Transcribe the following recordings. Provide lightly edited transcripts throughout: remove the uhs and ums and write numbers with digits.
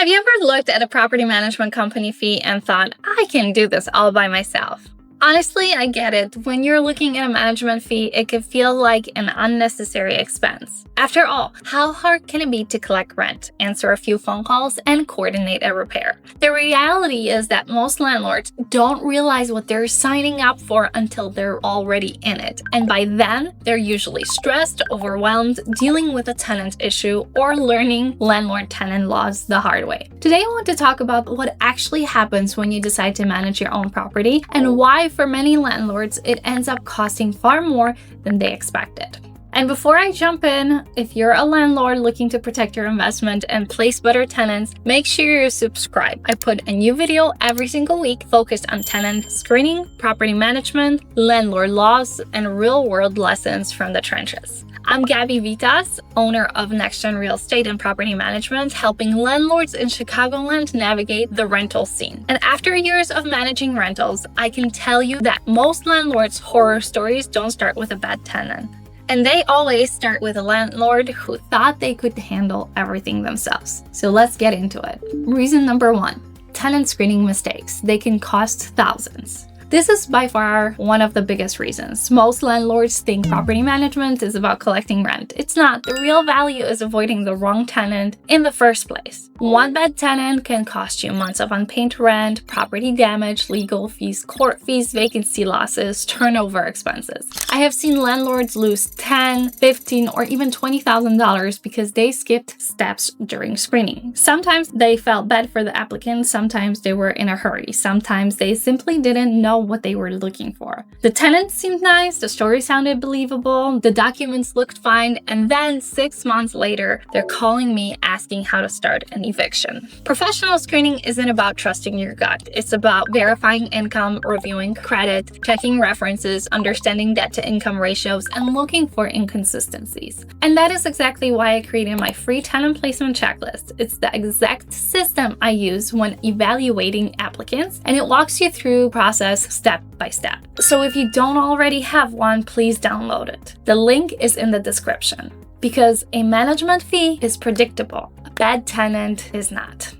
Have you ever looked at a property management company fee and thought, I can do this all by myself? Honestly, I get it. When you're looking at a management fee, it can feel like an unnecessary expense. After all, how hard can it be to collect rent, answer a few phone calls, and coordinate a repair? The reality is that most landlords don't realize what they're signing up for until they're already in it. And by then, they're usually stressed, overwhelmed, dealing with a tenant issue, or learning landlord-tenant laws the hard way. Today, I want to talk about what actually happens when you decide to manage your own property and why for many landlords, it ends up costing far more than they expected. And before I jump in, if you're a landlord looking to protect your investment and place better tenants, make sure you subscribe. I put a new video every single week focused on tenant screening, property management, landlord laws, and real-world lessons from the trenches. I'm Gabi Witas, owner of Nex-Gen Real Estate and Property Management, helping landlords in Chicagoland navigate the rental scene. And after years of managing rentals, I can tell you that most landlords' horror stories don't start with a bad tenant. And they always start with a landlord who thought they could handle everything themselves. So let's get into it. Reason number 1, tenant screening mistakes. They can cost thousands. This is by far one of the biggest reasons. Most landlords think property management is about collecting rent. It's not. The real value is avoiding the wrong tenant in the first place. One bad tenant can cost you months of unpaid rent, property damage, legal fees, court fees, vacancy losses, turnover expenses. I have seen landlords lose $10,000, $15,000, or even $20,000 because they skipped steps during screening. Sometimes they felt bad for the applicant, sometimes they were in a hurry, sometimes they simply didn't know what they were looking for. The tenant seemed nice, the story sounded believable, the documents looked fine, and then 6 months later, they're calling me asking how to start an eviction. Professional screening isn't about trusting your gut. It's about verifying income, reviewing credit, checking references, understanding debt-to-income ratios, and looking for inconsistencies. And that is exactly why I created my free tenant placement checklist. It's the exact system I use when evaluating applicants, and it walks you through the process step by step. So if you don't already have one, please download it. The link is in the description. Because a management fee is predictable, a bad tenant is not.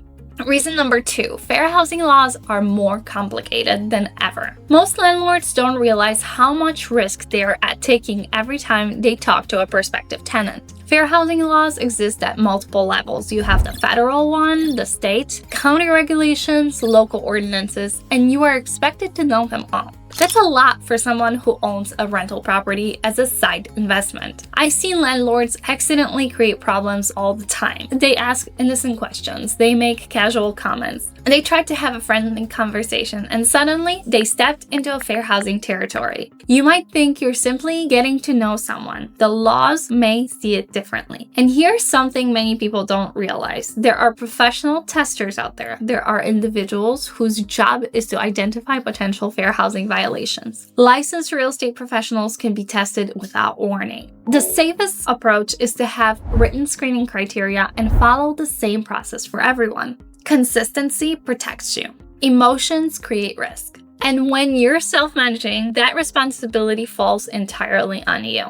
Reason number 2, fair housing laws are more complicated than ever. Most landlords don't realize how much risk they are at taking every time they talk to a prospective tenant. Fair housing laws exist at multiple levels. You have the federal one, the state, county regulations, local ordinances, and you are expected to know them all. That's a lot for someone who owns a rental property as a side investment. I see landlords accidentally create problems all the time. They ask innocent questions, they make casual comments, and they try to have a friendly conversation, and suddenly they stepped into a fair housing territory. You might think you're simply getting to know someone. The laws may see it differently. And here's something many people don't realize. There are professional testers out there. There are individuals whose job is to identify potential fair housing violations. Licensed real estate professionals can be tested without warning. The safest approach is to have written screening criteria and follow the same process for everyone. Consistency protects you. Emotions create risk. And when you're self-managing, that responsibility falls entirely on you.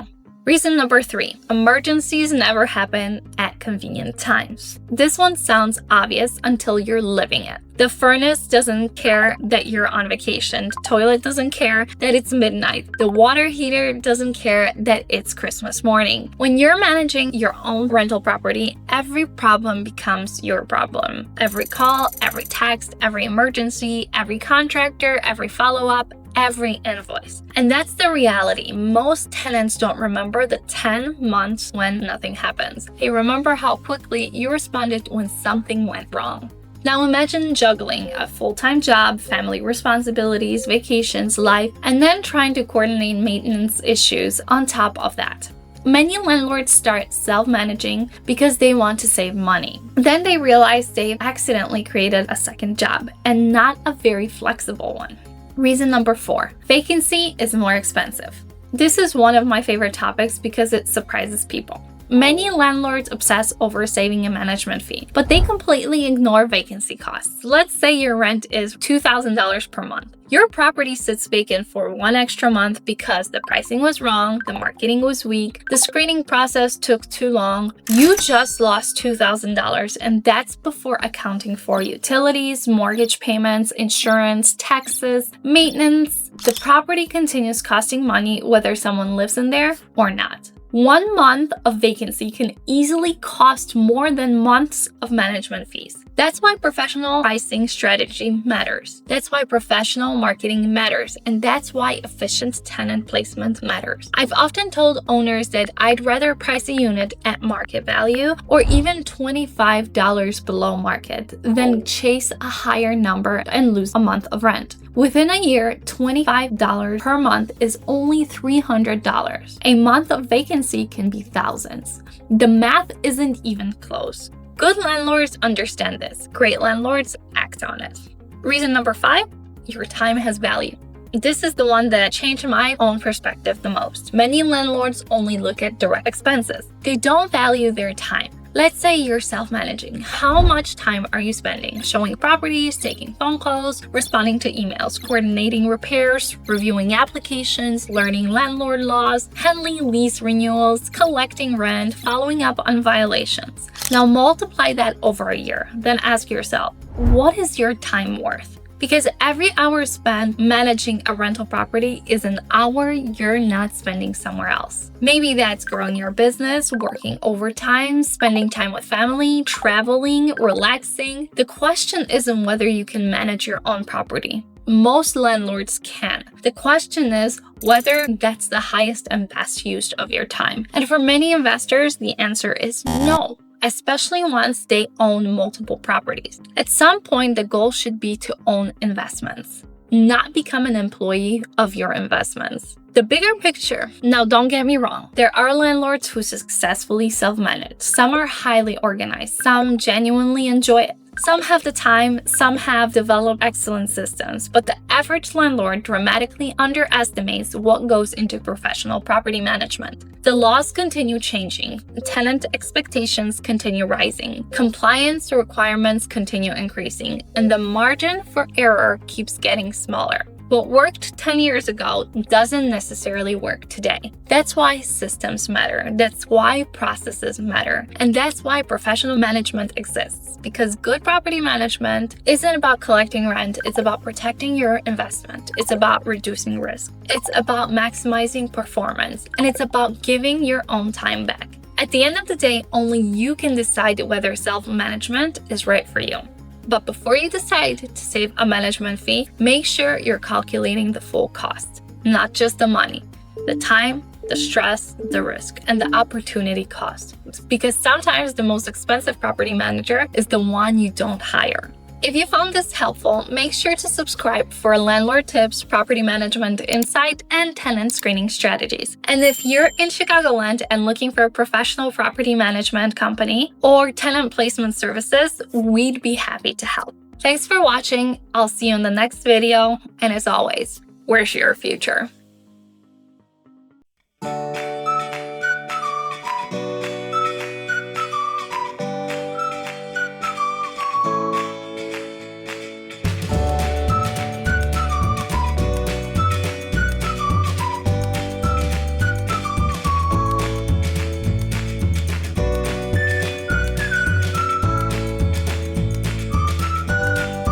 Reason number 3, emergencies never happen at convenient times. This one sounds obvious until you're living it. The furnace doesn't care that you're on vacation. The toilet doesn't care that it's midnight. The water heater doesn't care that it's Christmas morning. When you're managing your own rental property, every problem becomes your problem. Every call, every text, every emergency, every contractor, every follow-up, every invoice. And that's the reality. Most tenants don't remember the 10 months when nothing happens. They remember how quickly you responded when something went wrong. Now imagine juggling a full-time job, family responsibilities, vacations, life, and then trying to coordinate maintenance issues on top of that. Many landlords start self-managing because they want to save money. Then they realize they've accidentally created a second job, and not a very flexible one. Reason number 4, vacancy is more expensive. This is one of my favorite topics because it surprises people. Many landlords obsess over saving a management fee, but they completely ignore vacancy costs. Let's say your rent is $2,000 per month. Your property sits vacant for one extra month because the pricing was wrong, the marketing was weak, the screening process took too long. You just lost $2,000, and that's before accounting for utilities, mortgage payments, insurance, taxes, maintenance. The property continues costing money whether someone lives in there or not. 1 month of vacancy can easily cost more than months of management fees. That's why professional pricing strategy matters. That's why professional marketing matters. And that's why efficient tenant placement matters. I've often told owners that I'd rather price a unit at market value or even $25 below market than chase a higher number and lose a month of rent. Within a year, $25 per month is only $300. A month of vacancy can be thousands. The math isn't even close. Good landlords understand this. Great landlords act on it. Reason number 5, your time has value. This is the one that changed my own perspective the most. Many landlords only look at direct expenses. They don't value their time. Let's say you're self-managing. How much time are you spending showing properties, taking phone calls, responding to emails, coordinating repairs, reviewing applications, learning landlord laws, handling lease renewals, collecting rent, following up on violations? Now multiply that over a year. Then ask yourself, what is your time worth? Because every hour spent managing a rental property is an hour you're not spending somewhere else. Maybe that's growing your business, working overtime, spending time with family, traveling, relaxing. The question isn't whether you can manage your own property. Most landlords can. The question is whether that's the highest and best use of your time. And for many investors, the answer is no, especially once they own multiple properties. At some point, the goal should be to own investments, not become an employee of your investments. The bigger picture. Now, don't get me wrong. There are landlords who successfully self-manage. Some are highly organized. Some genuinely enjoy it. Some have the time, some have developed excellent systems, but the average landlord dramatically underestimates what goes into professional property management. The laws continue changing, tenant expectations continue rising, compliance requirements continue increasing, and the margin for error keeps getting smaller. What worked 10 years ago doesn't necessarily work today. That's why systems matter. That's why processes matter. And that's why professional management exists. Because good property management isn't about collecting rent. It's about protecting your investment. It's about reducing risk. It's about maximizing performance. And it's about giving your own time back. At the end of the day, only you can decide whether self-management is right for you. But before you decide to save a management fee, make sure you're calculating the full cost, not just the money, the time, the stress, the risk, and the opportunity cost. Because sometimes the most expensive property manager is the one you don't hire. If you found this helpful, make sure to subscribe for landlord tips, property management insight, and tenant screening strategies. And if you're in Chicagoland and looking for a professional property management company or tenant placement services, we'd be happy to help. Thanks for watching. I'll see you in the next video. And as always, where's your future?